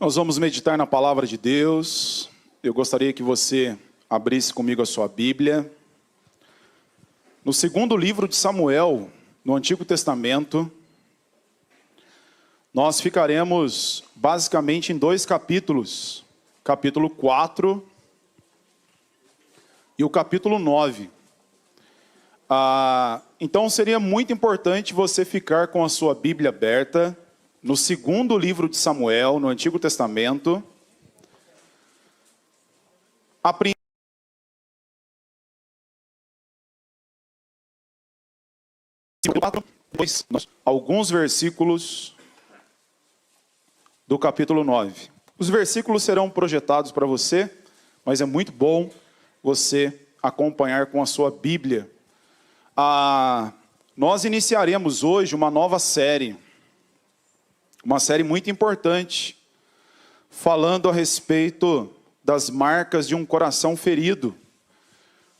Nós vamos meditar na palavra de Deus. Eu gostaria que você abrisse comigo a sua Bíblia. No segundo livro de Samuel, no Antigo Testamento, nós ficaremos basicamente em dois capítulos. Capítulo 4 e o capítulo 9. Então seria muito importante você ficar com a sua Bíblia aberta no segundo livro de Samuel, no Antigo Testamento. Alguns versículos do capítulo 9. Os versículos serão projetados para você, mas é muito bom você acompanhar com a sua Bíblia. Nós iniciaremos hoje uma nova série. Uma série muito importante, falando a respeito das marcas de um coração ferido.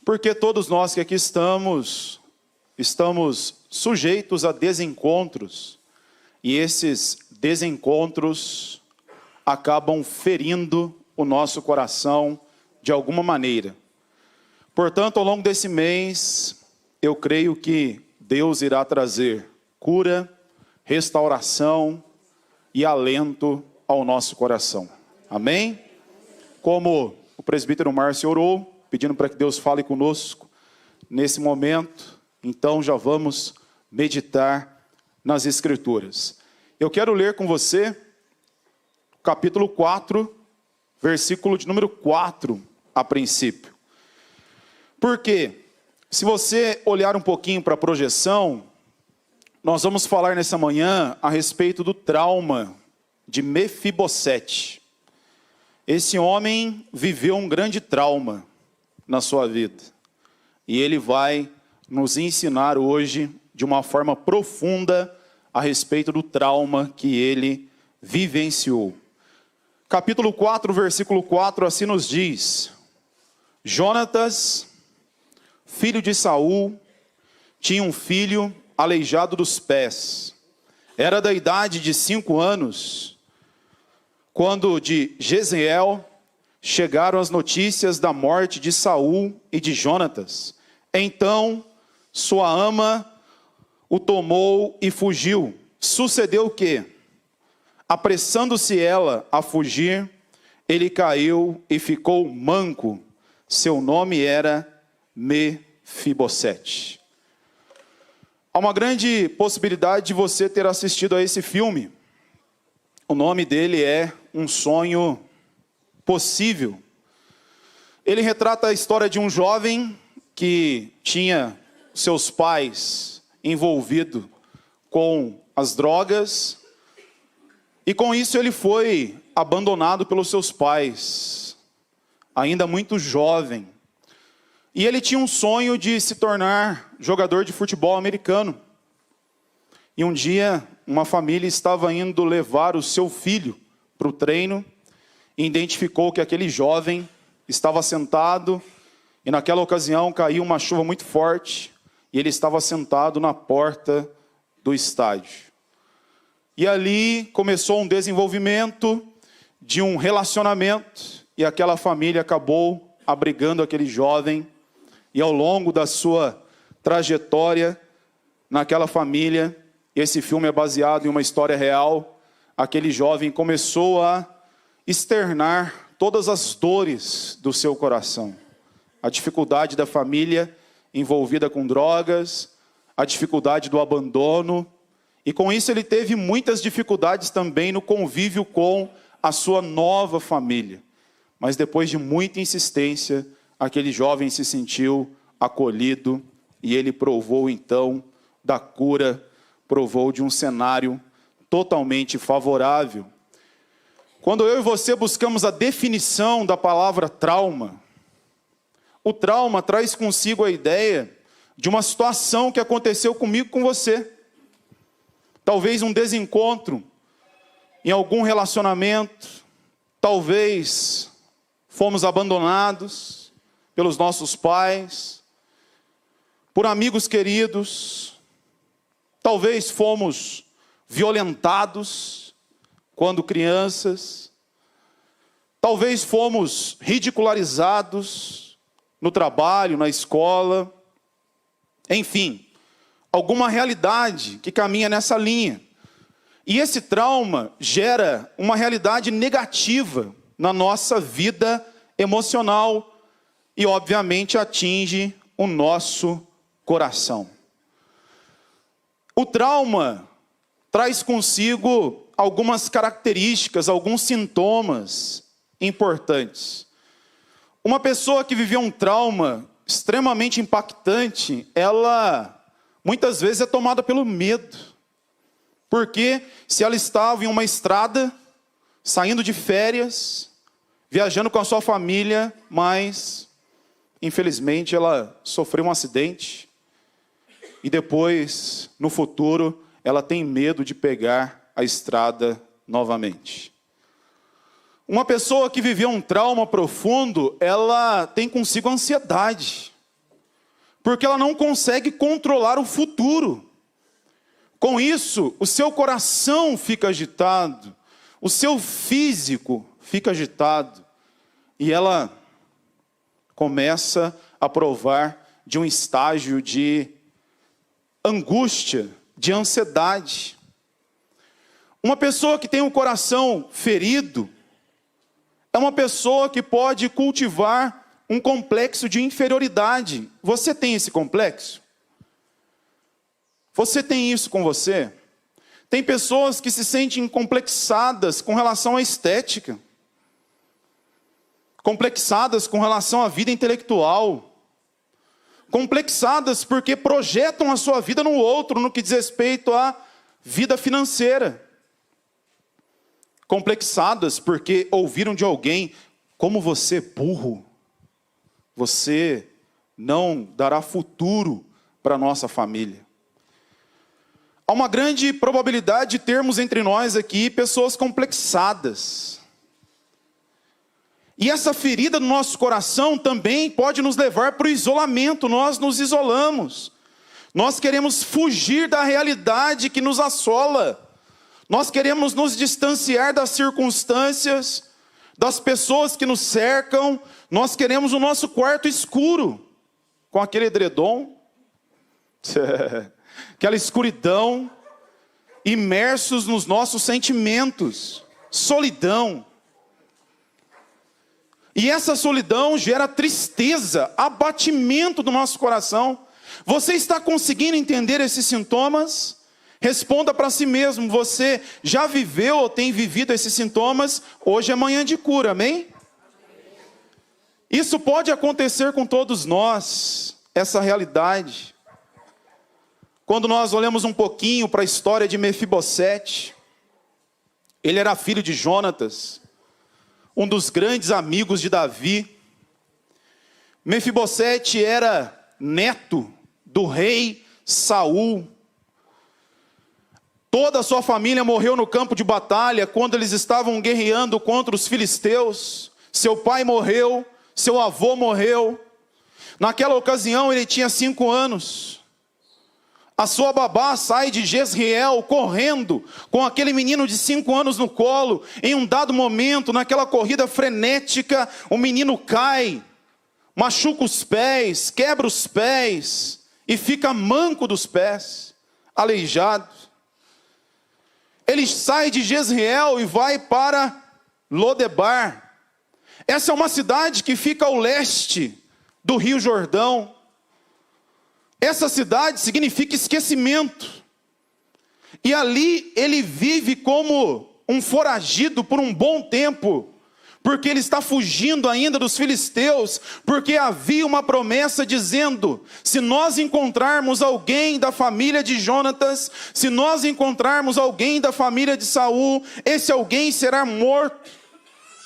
Porque todos nós que aqui estamos sujeitos a desencontros. E esses desencontros acabam ferindo o nosso coração de alguma maneira. Portanto, ao longo desse mês, eu creio que Deus irá trazer cura, restauração e alento ao nosso coração. Amém? Como o presbítero Márcio orou, pedindo para que Deus fale conosco nesse momento, então já vamos meditar nas Escrituras. Eu quero ler com você capítulo 4, versículo de número 4, a princípio. Porque, se você olhar um pouquinho para a projeção, nós vamos falar nessa manhã a respeito do trauma de Mefibosete. Esse homem viveu um grande trauma na sua vida. E ele vai nos ensinar hoje, de uma forma profunda, a respeito do trauma que ele vivenciou. Capítulo 4, versículo 4, assim nos diz: Jonatas, filho de Saul, tinha um filho aleijado dos pés. Era da idade de 5 anos, quando de Jezreel chegaram as notícias da morte de Saul e de Jonatas. Então sua ama o tomou e fugiu. Sucedeu que, apressando-se ela a fugir, ele caiu e ficou manco. Seu nome era Mefibosete. Há uma grande possibilidade de você ter assistido a esse filme. O nome dele é Um Sonho Possível. Ele retrata a história de um jovem que tinha seus pais envolvidos com as drogas, e com isso ele foi abandonado pelos seus pais, ainda muito jovem. E ele tinha um sonho de se tornar jogador de futebol americano. E um dia, uma família estava indo levar o seu filho para o treino, e identificou que aquele jovem estava sentado, e naquela ocasião caiu uma chuva muito forte, e ele estava sentado na porta do estádio. E ali começou um desenvolvimento de um relacionamento, e aquela família acabou abrigando aquele jovem, e ao longo da sua trajetória naquela família, esse filme é baseado em uma história real, aquele jovem começou a externar todas as dores do seu coração. A dificuldade da família envolvida com drogas, a dificuldade do abandono, e com isso ele teve muitas dificuldades também no convívio com a sua nova família. Mas depois de muita insistência, aquele jovem se sentiu acolhido e ele provou então da cura, provou de um cenário totalmente favorável. Quando eu e você buscamos a definição da palavra trauma, o trauma traz consigo a ideia de uma situação que aconteceu comigo, com você. Talvez um desencontro em algum relacionamento, talvez fomos abandonados pelos nossos pais, por amigos queridos, talvez fomos violentados quando crianças, Talvez fomos ridicularizados no trabalho, na escola. Enfim, alguma realidade que caminha nessa linha. E esse trauma gera uma realidade negativa na nossa vida emocional e, obviamente, atinge o nosso coração. O trauma traz consigo algumas características, alguns sintomas importantes. Uma pessoa que viveu um trauma extremamente impactante, ela muitas vezes é tomada pelo medo. Porque se ela estava em uma estrada, saindo de férias, viajando com a sua família, mas infelizmente ela sofreu um acidente e depois, no futuro, ela tem medo de pegar a estrada novamente. Uma pessoa que viveu um trauma profundo, ela tem consigo ansiedade, porque ela não consegue controlar o futuro. Com isso, o seu coração fica agitado, o seu físico fica agitado, e ela começa a provar de um estágio de angústia, de ansiedade. Uma pessoa que tem um coração ferido é uma pessoa que pode cultivar um complexo de inferioridade. Você tem esse complexo? Você tem isso com você? Tem pessoas que se sentem complexadas com relação à estética, complexadas com relação à vida intelectual, complexadas porque projetam a sua vida no outro, no que diz respeito à vida financeira. Complexadas porque ouviram de alguém: como você é burro, você não dará futuro para a nossa família. Há uma grande probabilidade de termos entre nós aqui pessoas complexadas. E essa ferida no nosso coração também pode nos levar para o isolamento. Nós nos isolamos. Nós queremos fugir da realidade que nos assola. Nós queremos nos distanciar das circunstâncias, das pessoas que nos cercam. Nós queremos o nosso quarto escuro, com aquele edredom, aquela escuridão, imersos nos nossos sentimentos, solidão. E essa solidão gera tristeza, abatimento do nosso coração. Você está conseguindo entender esses sintomas? Responda para si mesmo: você já viveu ou tem vivido esses sintomas? Hoje é manhã de cura, amém? Isso pode acontecer com todos nós, essa realidade. Quando nós olhamos um pouquinho para a história de Mefibosete, ele era filho de Jonatas, um dos grandes amigos de Davi. Mefibosete era neto do rei Saul. Toda a sua família morreu no campo de batalha, quando eles estavam guerreando contra os filisteus. Seu pai morreu, seu avô morreu. Naquela ocasião ele tinha 5 anos. A sua babá sai de Jezreel correndo, com aquele menino de 5 anos no colo. Em um dado momento, naquela corrida frenética, o menino cai, machuca os pés, quebra os pés, e fica manco dos pés, aleijado. Ele sai de Jezreel e vai para Lodebar. Essa é uma cidade que fica ao leste do Rio Jordão. Essa cidade significa esquecimento. E ali ele vive como um foragido por um bom tempo, porque ele está fugindo ainda dos filisteus, porque havia uma promessa dizendo: se nós encontrarmos alguém da família de Jonatas, se nós encontrarmos alguém da família de Saul, esse alguém será morto.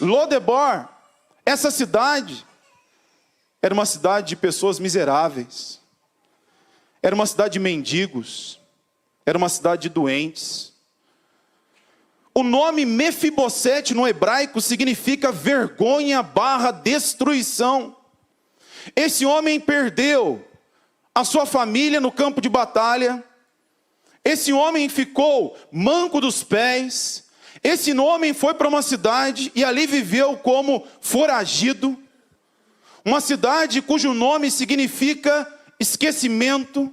Lodebar, essa cidade, era uma cidade de pessoas miseráveis. Era uma cidade de mendigos, era uma cidade de doentes. O nome Mefibosete no hebraico significa vergonha / destruição. Esse homem perdeu a sua família no campo de batalha. Esse homem ficou manco dos pés. Esse homem foi para uma cidade e ali viveu como foragido, uma cidade cujo nome significa esquecimento.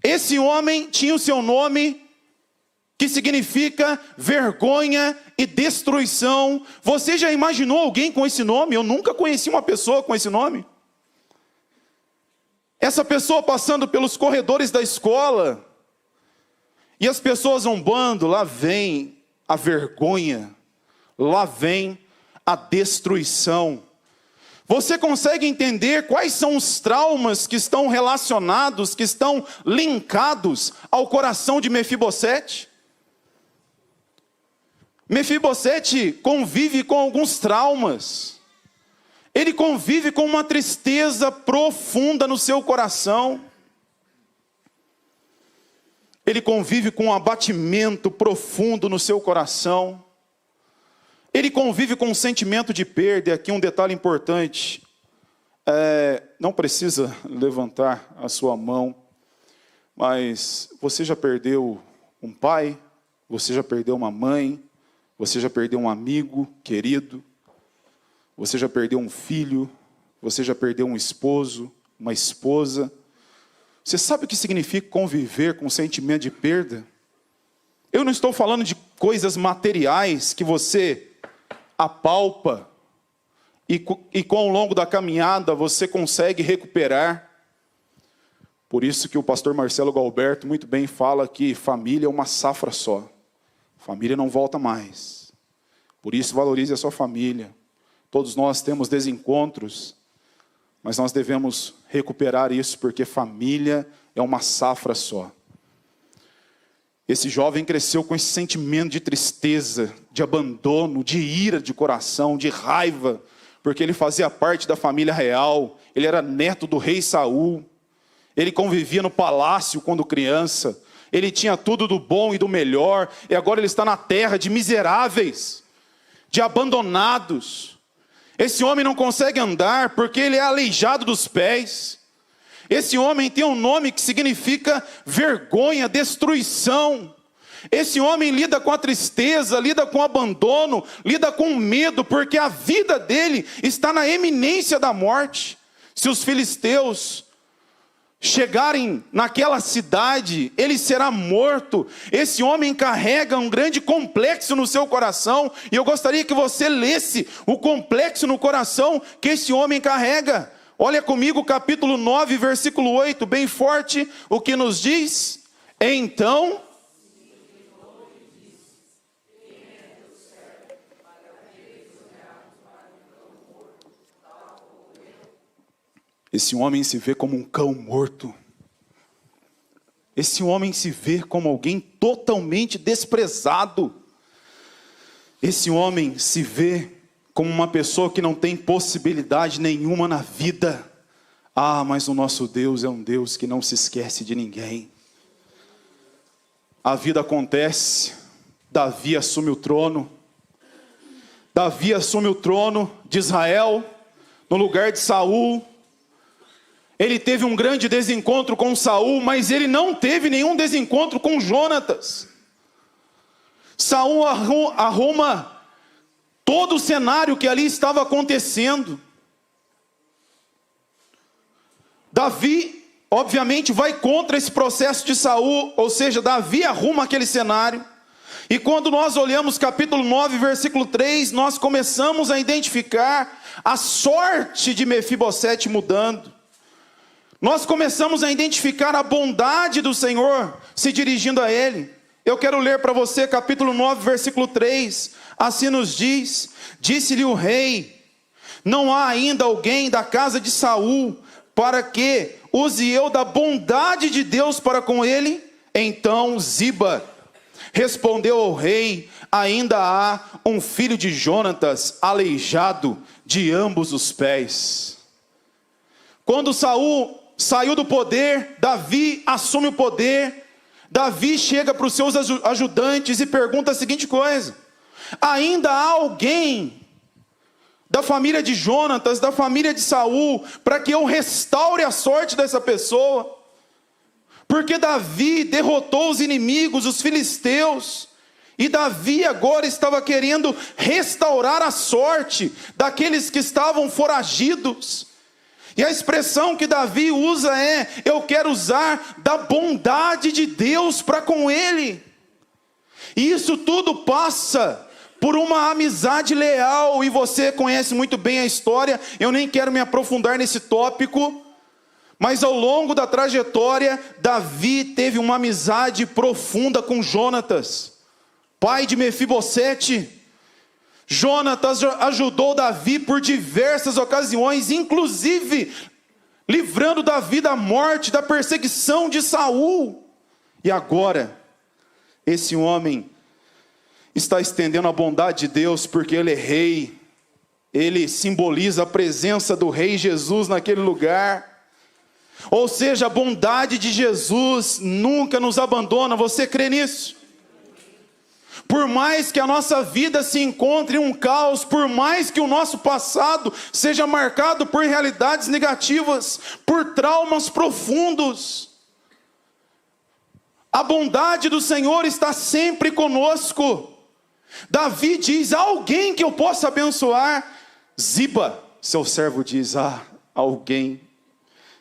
Esse homem tinha o seu nome, que significa vergonha e destruição. Você já imaginou alguém com esse nome? Eu nunca conheci uma pessoa com esse nome. Essa pessoa passando pelos corredores da escola, e as pessoas zombando, lá vem a vergonha, lá vem a destruição. Você consegue entender quais são os traumas que estão relacionados, que estão linkados ao coração de Mefibosete? Mefibosete convive com alguns traumas. Ele convive com uma tristeza profunda no seu coração. Ele convive com um abatimento profundo no seu coração. Ele convive com um sentimento de perda. E aqui um detalhe importante. Não precisa levantar a sua mão, mas você já perdeu um pai? Você já perdeu uma mãe? Você já perdeu um amigo querido? Você já perdeu um filho? Você já perdeu um esposo, uma esposa? Você sabe o que significa conviver com um sentimento de perda? Eu não estou falando de coisas materiais que você apalpa e com o longo da caminhada você consegue recuperar. Por isso que o pastor Marcelo Galberto muito bem fala que família é uma safra só. Família não volta mais. Por isso valorize a sua família. Todos nós temos desencontros, mas nós devemos recuperar isso, porque família é uma safra só. Esse jovem cresceu com esse sentimento de tristeza, de abandono, de ira de coração, de raiva, porque ele fazia parte da família real, ele era neto do rei Saul, ele convivia no palácio quando criança, ele tinha tudo do bom e do melhor, e agora ele está na terra de miseráveis, de abandonados. Esse homem não consegue andar porque ele é aleijado dos pés. Esse homem tem um nome que significa vergonha, destruição. Esse homem lida com a tristeza, lida com o abandono, lida com o medo, porque a vida dele está na eminência da morte. Se os filisteus chegarem naquela cidade, ele será morto. Esse homem carrega um grande complexo no seu coração, e eu gostaria que você lesse o complexo no coração que esse homem carrega. Olha comigo, capítulo 9, versículo 8, bem forte, o que nos diz? Então... Esse homem se vê como um cão morto. Esse homem se vê como alguém totalmente desprezado. Esse homem se vê como uma pessoa que não tem possibilidade nenhuma na vida. Ah, mas o nosso Deus é um Deus que não se esquece de ninguém. A vida acontece, Davi assume o trono. Davi assume o trono de Israel, no lugar de Saul. Ele teve um grande desencontro com Saul, mas ele não teve nenhum desencontro com Jonatas. Saul arruma todo o cenário que ali estava acontecendo. Davi, obviamente, vai contra esse processo de Saul, ou seja, Davi arruma aquele cenário. E quando nós olhamos capítulo 9, versículo 3, nós começamos a identificar a sorte de Mefibosete mudando. Nós começamos a identificar a bondade do Senhor se dirigindo a ele. Eu quero ler para você capítulo 9, versículo 3. Assim nos diz: disse-lhe o rei: não há ainda alguém da casa de Saul, para que use eu da bondade de Deus para com ele? Então Ziba respondeu ao rei: ainda há um filho de Jonatas, aleijado de ambos os pés. Quando Saul saiu do poder, Davi assume o poder. Davi chega para os seus ajudantes e pergunta a seguinte coisa: ainda há alguém da família de Jonatas, da família de Saul, para que eu restaure a sorte dessa pessoa? Porque Davi derrotou os inimigos, os filisteus, E Davi agora estava querendo restaurar a sorte daqueles que estavam foragidos. E a expressão que Davi usa é: eu quero usar da bondade de Deus para com ele. E isso tudo passa por uma amizade leal, e você conhece muito bem a história, eu nem quero me aprofundar nesse tópico, mas ao longo da trajetória, Davi teve uma amizade profunda com Jonatas, pai de Mefibosete. Jonatas ajudou Davi por diversas ocasiões, inclusive livrando Davi da morte, da perseguição de Saul. E agora, esse homem está estendendo a bondade de Deus, porque ele é rei, ele simboliza a presença do rei Jesus naquele lugar. Ou seja, a bondade de Jesus nunca nos abandona. Você crê nisso? Por mais que a nossa vida se encontre em um caos, por mais que o nosso passado seja marcado por realidades negativas, por traumas profundos, a bondade do Senhor está sempre conosco. Davi diz: há alguém que eu possa abençoar? Ziba, seu servo, diz: alguém.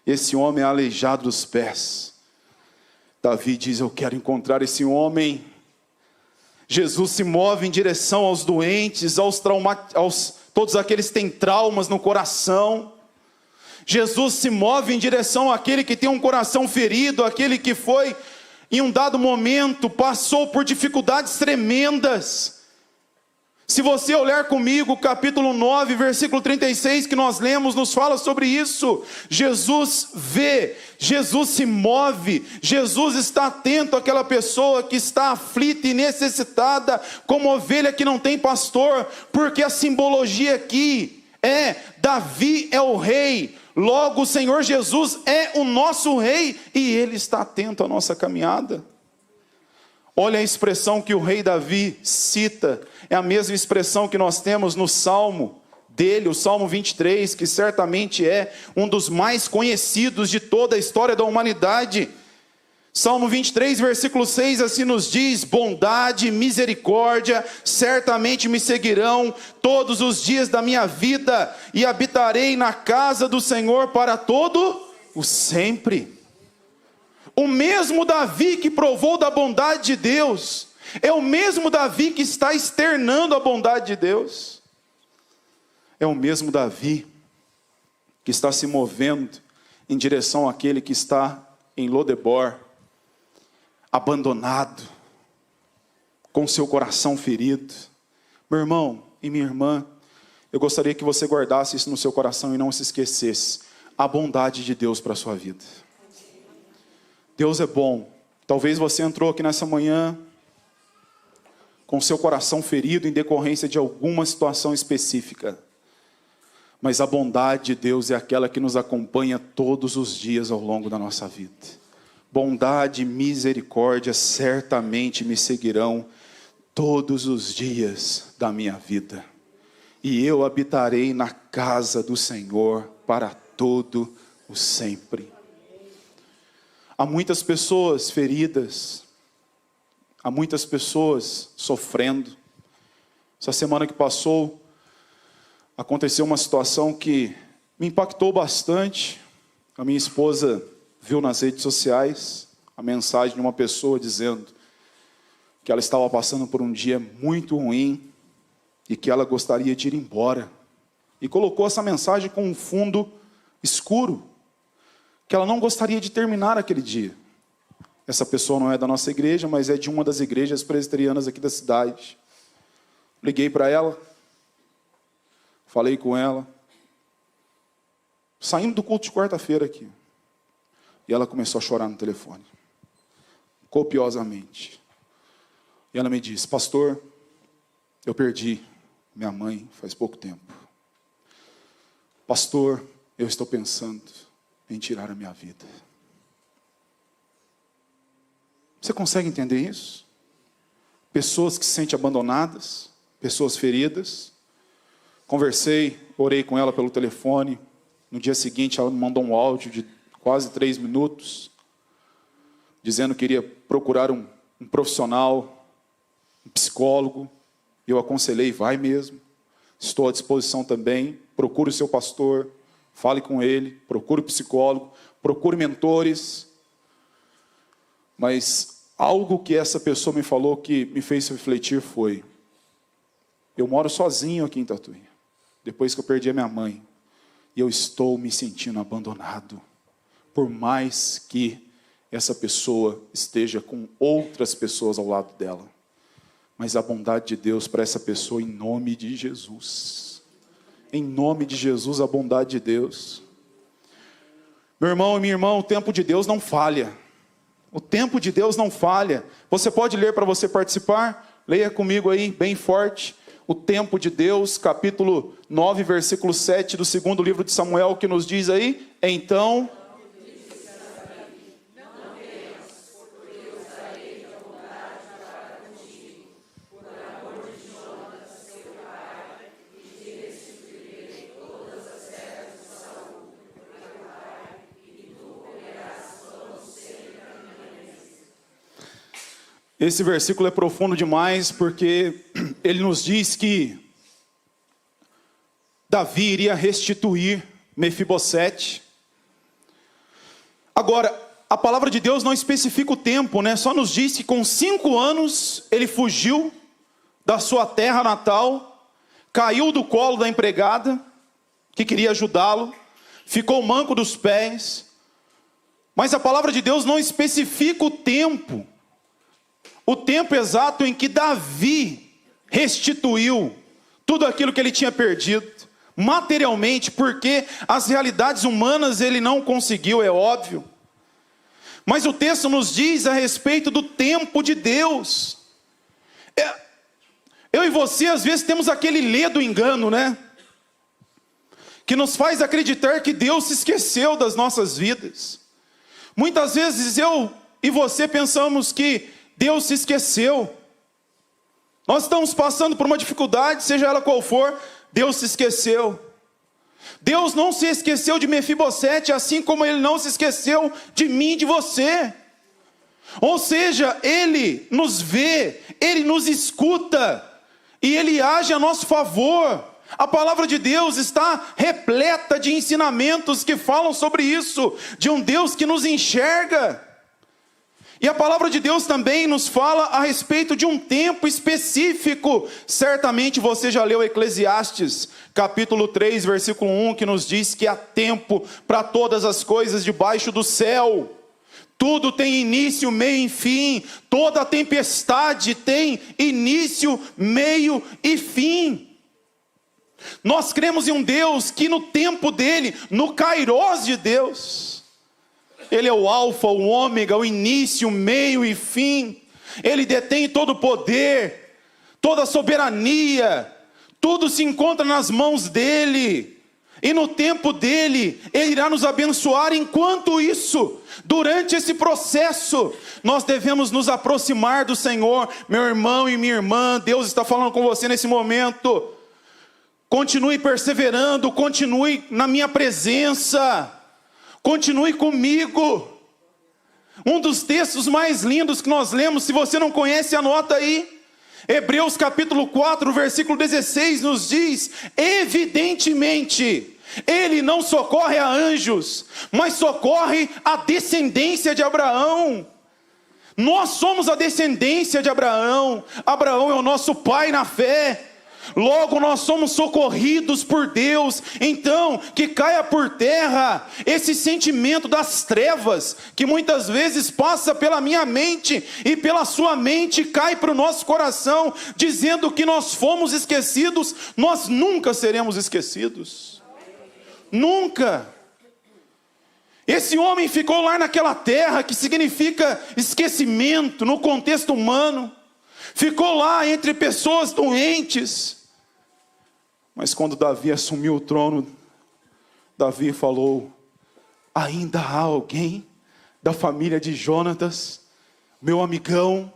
Esse homem é aleijado dos pés. Davi diz: eu quero encontrar esse homem. Jesus se move em direção aos doentes, todos aqueles que têm traumas no coração. Jesus se move em direção àquele que tem um coração ferido, aquele que foi, em um dado momento, passou por dificuldades tremendas. Se você olhar comigo, capítulo 9, versículo 36, que nós lemos, nos fala sobre isso. Jesus vê, Jesus se move, Jesus está atento àquela pessoa que está aflita e necessitada, como ovelha que não tem pastor, porque a simbologia aqui é: Davi é o rei, logo o Senhor Jesus é o nosso rei, e Ele está atento à nossa caminhada. Olha a expressão que o rei Davi cita, é a mesma expressão que nós temos no Salmo dele, o Salmo 23, que certamente é um dos mais conhecidos de toda a história da humanidade. Salmo 23, versículo 6, assim nos diz: bondade e misericórdia certamente me seguirão todos os dias da minha vida, e habitarei na casa do Senhor para todo o sempre. O mesmo Davi que provou da bondade de Deus, é o mesmo Davi que está externando a bondade de Deus. É o mesmo Davi que está se movendo em direção àquele que está em Lodebor, abandonado, com seu coração ferido. Meu irmão e minha irmã, eu gostaria que você guardasse isso no seu coração e não se esquecesse: a bondade de Deus para a sua vida. Deus é bom. Talvez você entrou aqui nessa manhã com seu coração ferido em decorrência de alguma situação específica. Mas a bondade de Deus é aquela que nos acompanha todos os dias ao longo da nossa vida. Bondade e misericórdia certamente me seguirão todos os dias da minha vida. E eu habitarei na casa do Senhor para todo o sempre. Há muitas pessoas feridas, há muitas pessoas sofrendo. Essa semana que passou, aconteceu uma situação que me impactou bastante. A minha esposa viu nas redes sociais a mensagem de uma pessoa dizendo que ela estava passando por um dia muito ruim e que ela gostaria de ir embora. E colocou essa mensagem com um fundo escuro, que ela não gostaria de terminar aquele dia. Essa pessoa não é da nossa igreja, mas é de uma das igrejas presbiterianas aqui da cidade. Liguei para ela, falei com ela, saindo do culto de quarta-feira aqui. E ela começou a chorar no telefone, copiosamente. E ela me disse: pastor, eu perdi minha mãe faz pouco tempo. Pastor, eu estou pensando em tirar a minha vida. Você consegue entender isso? Pessoas que se sentem abandonadas, pessoas feridas. Conversei, orei com ela pelo telefone. No dia seguinte ela me mandou um áudio de quase 3 minutos, dizendo que iria procurar um profissional, um psicólogo. Eu aconselhei, vai mesmo. Estou à disposição também. Procure o seu pastor, fale com ele, procure o psicólogo, procure mentores. Mas algo que essa pessoa me falou que me fez refletir foi: eu moro sozinho aqui em Tatuí, depois que eu perdi a minha mãe, e eu estou me sentindo abandonado, por mais que essa pessoa esteja com outras pessoas ao lado dela. Mas a bondade de Deus para essa pessoa, em nome de Jesus. Em nome de Jesus, a bondade de Deus. Meu irmão e minha irmã, o tempo de Deus não falha. O tempo de Deus não falha. Você pode ler para você participar? Leia comigo aí, bem forte. O tempo de Deus, capítulo 9, versículo 7 do segundo livro de Samuel, que nos diz aí: então... Esse versículo é profundo demais, porque ele nos diz que Davi iria restituir Mefibosete. Agora, a palavra de Deus não especifica o tempo, né? Só nos diz que com 5 anos ele fugiu da sua terra natal, caiu do colo da empregada, que queria ajudá-lo, ficou manco dos pés. Mas a palavra de Deus não especifica o tempo exato em que Davi restituiu tudo aquilo que ele tinha perdido, materialmente, porque as realidades humanas ele não conseguiu, é óbvio. Mas o texto nos diz a respeito do tempo de Deus. Eu e você, às vezes, temos aquele ledo engano, né? Que nos faz acreditar que Deus se esqueceu das nossas vidas. Muitas vezes eu e você pensamos que Deus se esqueceu. Nós estamos passando por uma dificuldade, seja ela qual for, Deus se esqueceu. Deus não se esqueceu de Mefibosete, assim como Ele não se esqueceu de mim e de você. Ou seja, Ele nos vê, Ele nos escuta, e Ele age a nosso favor. A palavra de Deus está repleta de ensinamentos que falam sobre isso, de um Deus que nos enxerga. E a palavra de Deus também nos fala a respeito de um tempo específico. Certamente você já leu Eclesiastes, capítulo 3, versículo 1, que nos diz que há tempo para todas as coisas debaixo do céu. Tudo tem início, meio e fim. Toda tempestade tem início, meio e fim. Nós cremos em um Deus que no tempo dele, no kairós de Deus, Ele é o alfa, o ômega, o início, o meio e fim. Ele detém todo o poder, toda a soberania. Tudo se encontra nas mãos dele. E no tempo dele, Ele irá nos abençoar. Enquanto isso, durante esse processo, nós devemos nos aproximar do Senhor. Meu irmão e minha irmã, Deus está falando com você nesse momento. Continue perseverando, continue na minha presença. Continue comigo. Um dos textos mais lindos que nós lemos, se você não conhece, anota aí. Hebreus capítulo 4, versículo 16 nos diz: evidentemente, Ele não socorre a anjos, mas socorre a descendência de Abraão. Nós somos a descendência de Abraão. Abraão é o nosso pai na fé. Logo nós somos socorridos por Deus. Então que caia por terra esse sentimento das trevas, que muitas vezes passa pela minha mente e pela sua mente, cai para o nosso coração, dizendo que nós fomos esquecidos. Nós nunca seremos esquecidos. Nunca. Esse homem ficou lá naquela terra, que significa esquecimento no contexto humano. Ficou lá entre pessoas doentes. Mas quando Davi assumiu o trono, Davi falou: ainda há alguém da família de Jonatas, meu amigão,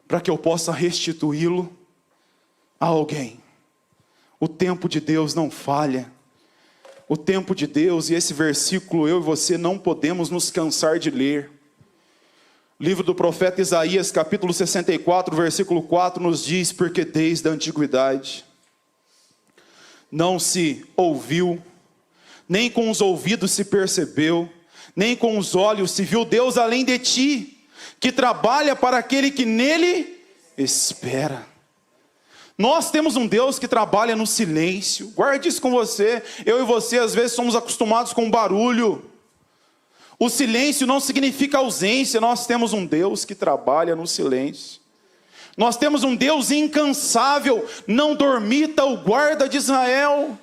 para que eu possa restituí-lo a alguém. O tempo de Deus não falha. O tempo de Deus, e esse versículo eu e você não podemos nos cansar de ler. Livro do profeta Isaías, capítulo 64, versículo 4, nos diz: porque desde a antiguidade não se ouviu, nem com os ouvidos se percebeu, nem com os olhos se viu Deus além de ti, que trabalha para aquele que nele espera. Nós temos um Deus que trabalha no silêncio. Guarde isso com você. Eu e você às vezes somos acostumados com barulho. O silêncio não significa ausência. Nós temos um Deus que trabalha no silêncio. Nós temos um Deus incansável. Não dormita o guarda de Israel.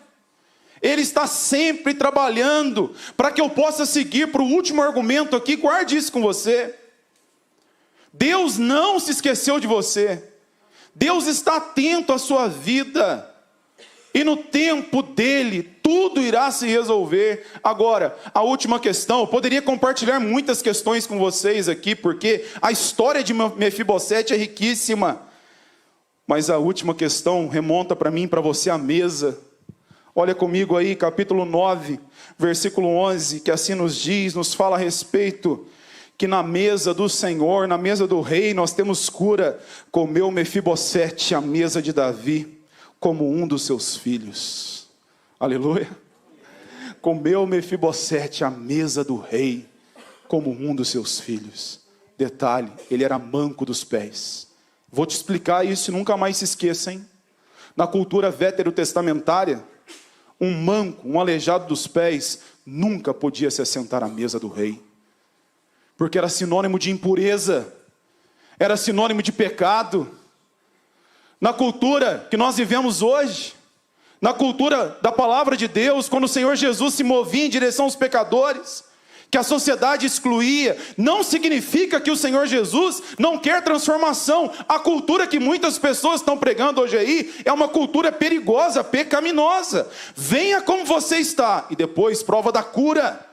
Ele está sempre trabalhando para que eu possa seguir para o último argumento aqui. Guarde isso com você. Deus não se esqueceu de você. Deus está atento à sua vida. E no tempo dele, tudo irá se resolver. Agora, a última questão, eu poderia compartilhar muitas questões com vocês aqui, porque a história de Mefibosete é riquíssima. Mas a última questão remonta para mim e para você a mesa. Olha comigo aí, capítulo 9, versículo 11, que assim nos diz, nos fala a respeito que na mesa do Senhor, na mesa do rei, nós temos cura. Comeu Mefibosete a mesa de Davi, como um dos seus filhos. Aleluia. Comeu Mefibosete a mesa do rei, como um dos seus filhos. Detalhe, ele era manco dos pés. Vou te explicar isso e nunca mais se esqueça, hein? Na cultura veterotestamentária, um manco, um aleijado dos pés, nunca podia se assentar à mesa do rei. Porque era sinônimo de impureza, era sinônimo de pecado. Na cultura que nós vivemos hoje, na cultura da palavra de Deus, quando o Senhor Jesus se movia em direção aos pecadores, que a sociedade excluía, não significa que o Senhor Jesus não quer transformação. A cultura que muitas pessoas estão pregando hoje aí, é uma cultura perigosa, pecaminosa. Venha como você está, e depois prova da cura,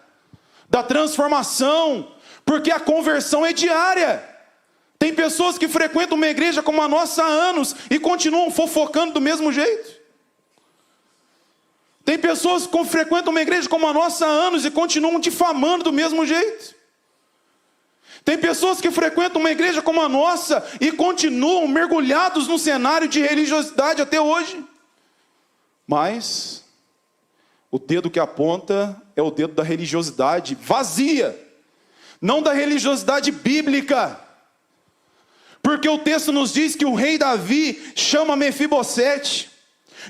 da transformação, porque a conversão é diária. Tem pessoas que frequentam uma igreja como a nossa há anos e continuam fofocando do mesmo jeito. Tem pessoas que frequentam uma igreja como a nossa há anos e continuam difamando do mesmo jeito. Tem pessoas que frequentam uma igreja como a nossa e continuam mergulhados no cenário de religiosidade até hoje. Mas o dedo que aponta é o dedo da religiosidade vazia. Não da religiosidade bíblica. Porque o texto nos diz que o rei Davi chama Mefibosete.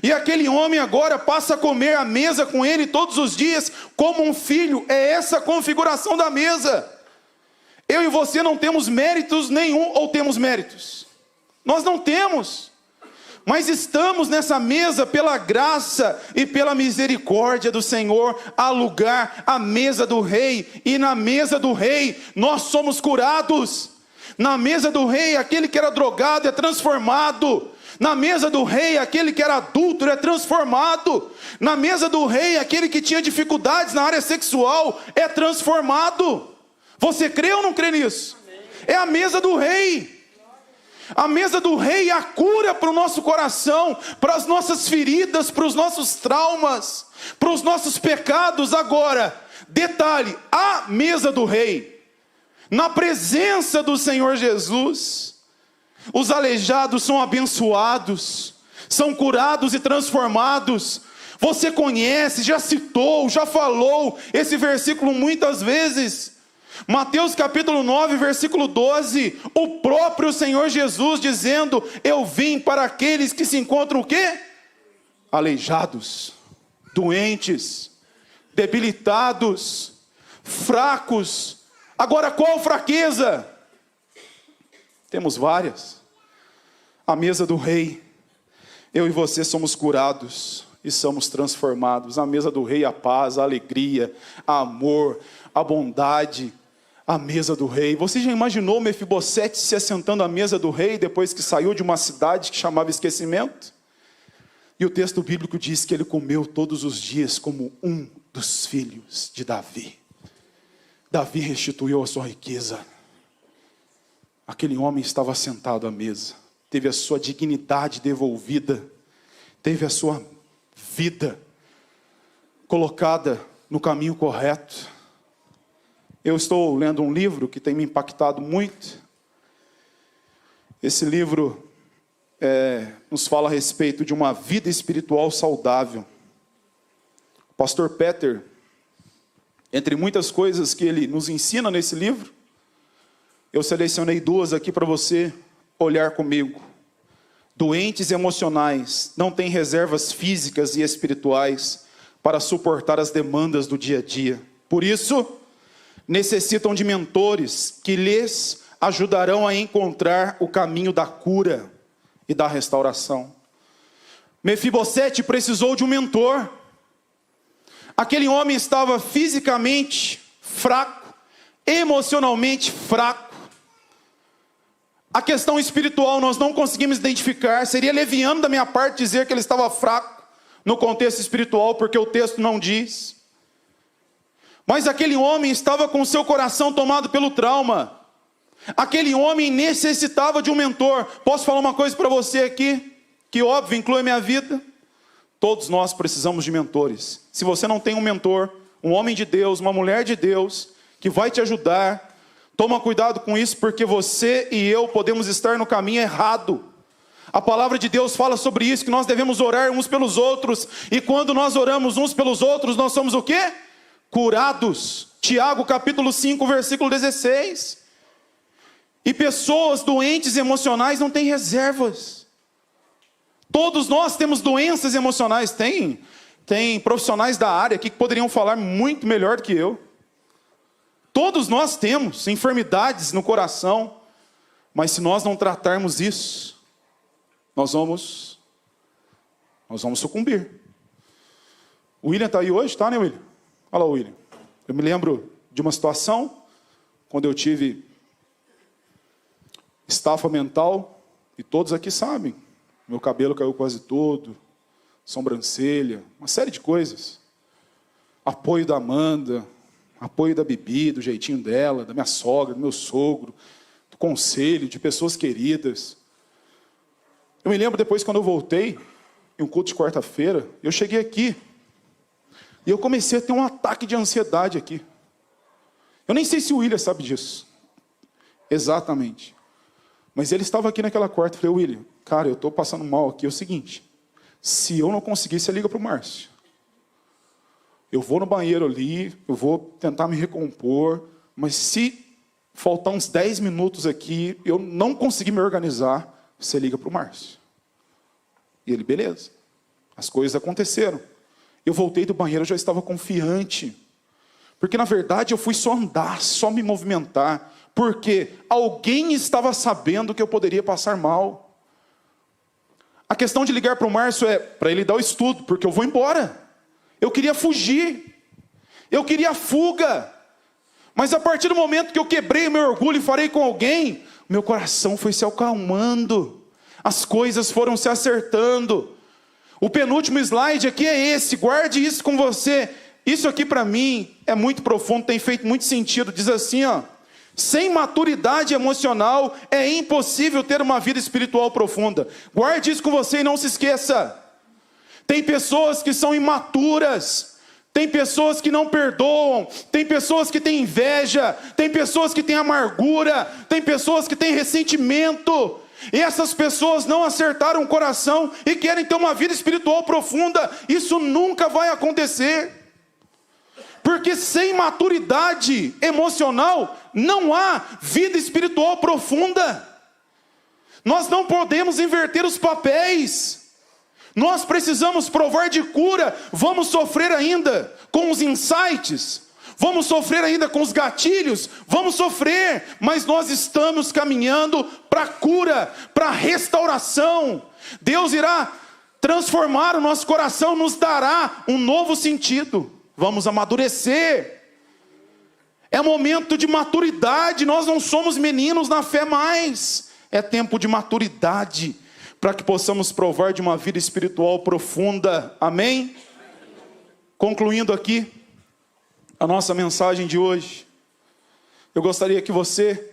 E aquele homem agora passa a comer à mesa com ele todos os dias, como um filho. É essa a configuração da mesa. Eu e você não temos méritos nenhum, ou temos méritos? Nós não temos. Mas estamos nessa mesa pela graça e pela misericórdia do Senhor, a lugar, a mesa do rei. E na mesa do rei nós somos curados. Na mesa do rei aquele que era drogado é transformado. Na mesa do rei aquele que era adúltero é transformado. Na mesa do rei aquele que tinha dificuldades na área sexual é transformado. Você crê ou não crê nisso? É a mesa do rei. A mesa do rei é a cura para o nosso coração, para as nossas feridas, para os nossos traumas, para os nossos pecados. Agora, detalhe, a mesa do rei, na presença do Senhor Jesus, os aleijados são abençoados, são curados e transformados. Você conhece, já citou, já falou esse versículo muitas vezes. Mateus capítulo 9, versículo 12, o próprio Senhor Jesus dizendo: eu vim para aqueles que se encontram o quê? Aleijados, doentes, debilitados, fracos. Agora qual fraqueza? Temos várias. A mesa do rei, eu e você somos curados e somos transformados. A mesa do rei, a paz, a alegria, o amor, a bondade. A mesa do rei. Você já imaginou Mefibosete se assentando à mesa do rei depois que saiu de uma cidade que chamava Esquecimento? E o texto bíblico diz que ele comeu todos os dias como um dos filhos de Davi. Davi restituiu a sua riqueza. Aquele homem estava sentado à mesa, teve a sua dignidade devolvida, teve a sua vida colocada no caminho correto. Eu estou lendo um livro que tem me impactado muito. Esse livro nos fala a respeito de uma vida espiritual saudável. O pastor Peter, entre muitas coisas que ele nos ensina nesse livro, eu selecionei 2 aqui para você olhar comigo. Doentes emocionais não têm reservas físicas e espirituais para suportar as demandas do dia a dia. Por isso, necessitam de mentores que lhes ajudarão a encontrar o caminho da cura e da restauração. Mefibosete precisou de um mentor. Aquele homem estava fisicamente fraco, emocionalmente fraco. A questão espiritual nós não conseguimos identificar. Seria leviano da minha parte dizer que ele estava fraco no contexto espiritual, porque o texto não diz. Mas aquele homem estava com o seu coração tomado pelo trauma. Aquele homem necessitava de um mentor. Posso falar uma coisa para você aqui, que óbvio inclui a minha vida? Todos nós precisamos de mentores. Se você não tem um mentor, um homem de Deus, uma mulher de Deus, que vai te ajudar, toma cuidado com isso, porque você e eu podemos estar no caminho errado. A palavra de Deus fala sobre isso, que nós devemos orar uns pelos outros. E quando nós oramos uns pelos outros, nós somos o quê? Curados. Tiago capítulo 5, versículo 16. E pessoas doentes emocionais não têm reservas. Todos nós temos doenças emocionais. Tem profissionais da área aqui que poderiam falar muito melhor do que eu. Todos nós temos enfermidades no coração, mas se nós não tratarmos isso, nós vamos sucumbir. O William está aí hoje, tá, né, William? Olha lá o William. Eu me lembro de uma situação, quando eu tive estafa mental, e todos aqui sabem, meu cabelo caiu quase todo, sobrancelha, uma série de coisas. Apoio da Amanda, apoio da Bibi, do jeitinho dela, da minha sogra, do meu sogro, do conselho, de pessoas queridas. Eu me lembro depois, quando eu voltei, em um culto de quarta-feira, eu cheguei aqui, e eu comecei a ter um ataque de ansiedade aqui. Eu nem sei se o William sabe disso. Exatamente. Mas ele estava aqui naquela quarta, eu falei, William, cara, eu estou passando mal aqui, é o seguinte, se eu não conseguir, você liga para o Márcio. Eu vou no banheiro ali, eu vou tentar me recompor, mas se faltar uns 10 minutos aqui, eu não conseguir me organizar, você liga para o Márcio. E ele, beleza. As coisas aconteceram. Eu voltei do banheiro, eu já estava confiante. Porque na verdade eu fui só andar, só me movimentar. Porque alguém estava sabendo que eu poderia passar mal. A questão de ligar para o Márcio é para ele dar o estudo, porque eu vou embora. Eu queria fugir. Eu queria fuga. Mas a partir do momento que eu quebrei o meu orgulho e falei com alguém, meu coração foi se acalmando. As coisas foram se acertando. O penúltimo slide aqui é esse. Guarde isso com você. Isso aqui para mim é muito profundo, tem feito muito sentido. Diz assim, ó. Sem maturidade emocional é impossível ter uma vida espiritual profunda. Guarde isso com você e não se esqueça. Tem pessoas que são imaturas, tem pessoas que não perdoam, tem pessoas que têm inveja, tem pessoas que têm amargura, tem pessoas que têm ressentimento. E essas pessoas não acertaram o coração e querem ter uma vida espiritual profunda. Isso nunca vai acontecer. Porque sem maturidade emocional não há vida espiritual profunda. Nós não podemos inverter os papéis. Nós precisamos provar de cura. Vamos sofrer ainda com os insights. Vamos sofrer ainda com os gatilhos. Vamos sofrer. Mas nós estamos caminhando para a cura, para a restauração. Deus irá transformar o nosso coração, nos dará um novo sentido. Vamos amadurecer. É momento de maturidade. Nós não somos meninos na fé mais. É tempo de maturidade, para que possamos provar de uma vida espiritual profunda. Amém? Concluindo aqui a nossa mensagem de hoje, eu gostaria que você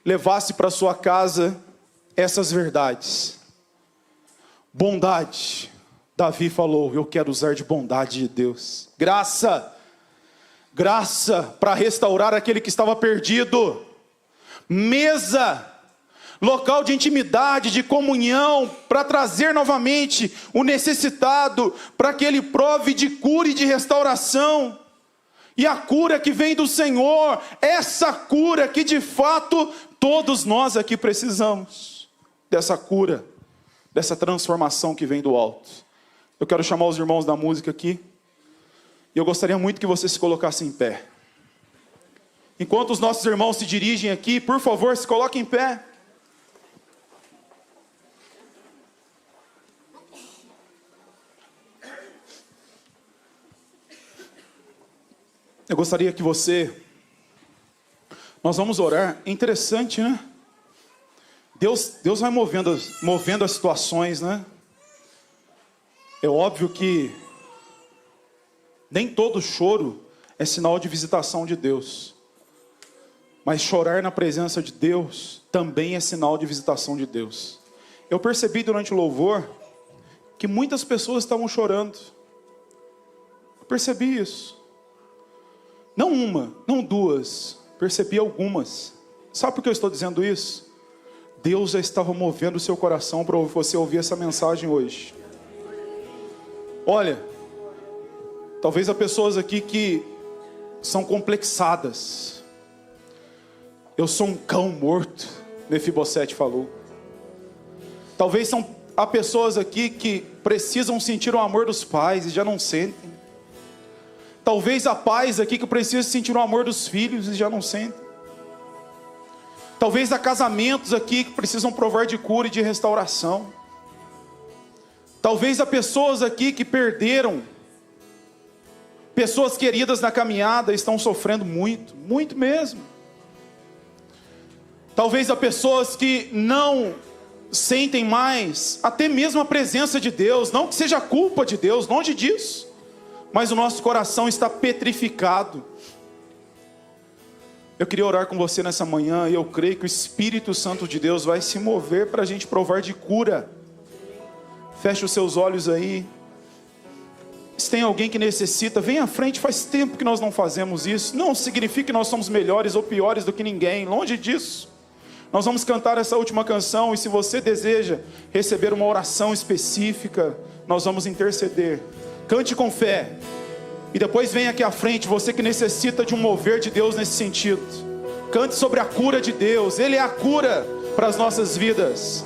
levasse para sua casa essas verdades. Bondade. Davi falou, eu quero usar de bondade de Deus. Graça. graça para restaurar aquele que estava perdido. Mesa, local de intimidade, de comunhão, para trazer novamente o necessitado, para que ele prove de cura e de restauração. E a cura que vem do Senhor, essa cura que de fato todos nós aqui precisamos, dessa cura, dessa transformação que vem do alto. Eu quero chamar os irmãos da música aqui, e eu gostaria muito que você se colocasse em pé. Enquanto os nossos irmãos se dirigem aqui, por favor, se coloquem em pé. Eu gostaria que nós vamos orar. É interessante, né? Deus vai movendo as situações, né? É óbvio que nem todo choro é sinal de visitação de Deus. Mas chorar na presença de Deus também é sinal de visitação de Deus. Eu percebi durante o louvor que muitas pessoas estavam chorando. Eu percebi isso. Não uma, não duas, percebi algumas. Sabe por que eu estou dizendo isso? Deus já estava movendo o seu coração para você ouvir essa mensagem hoje. Olha, talvez há pessoas aqui que são complexadas. Eu sou um cão morto, Mefibosete falou. Talvez há pessoas aqui que precisam sentir o amor dos pais e já não sentem. Talvez há pais aqui que precisam sentir o amor dos filhos e já não sentem. Talvez há casamentos aqui que precisam provar de cura e de restauração. Talvez há pessoas aqui que perderam pessoas queridas na caminhada e estão sofrendo muito, muito mesmo. Talvez há pessoas que não sentem mais até mesmo a presença de Deus, não que seja culpa de Deus, longe disso, mas o nosso coração está petrificado. Eu queria orar com você nessa manhã, e eu creio que o Espírito Santo de Deus vai se mover para a gente provar de cura. Feche os seus olhos aí. Se tem alguém que necessita, vem à frente. Faz tempo que nós não fazemos isso. Não significa que nós somos melhores ou piores do que ninguém, longe disso. Nós vamos cantar essa última canção, e se você deseja receber uma oração específica, nós vamos interceder. Cante com fé, e depois vem aqui à frente, você que necessita de um mover de Deus nesse sentido. Cante sobre a cura de Deus, Ele é a cura para as nossas vidas.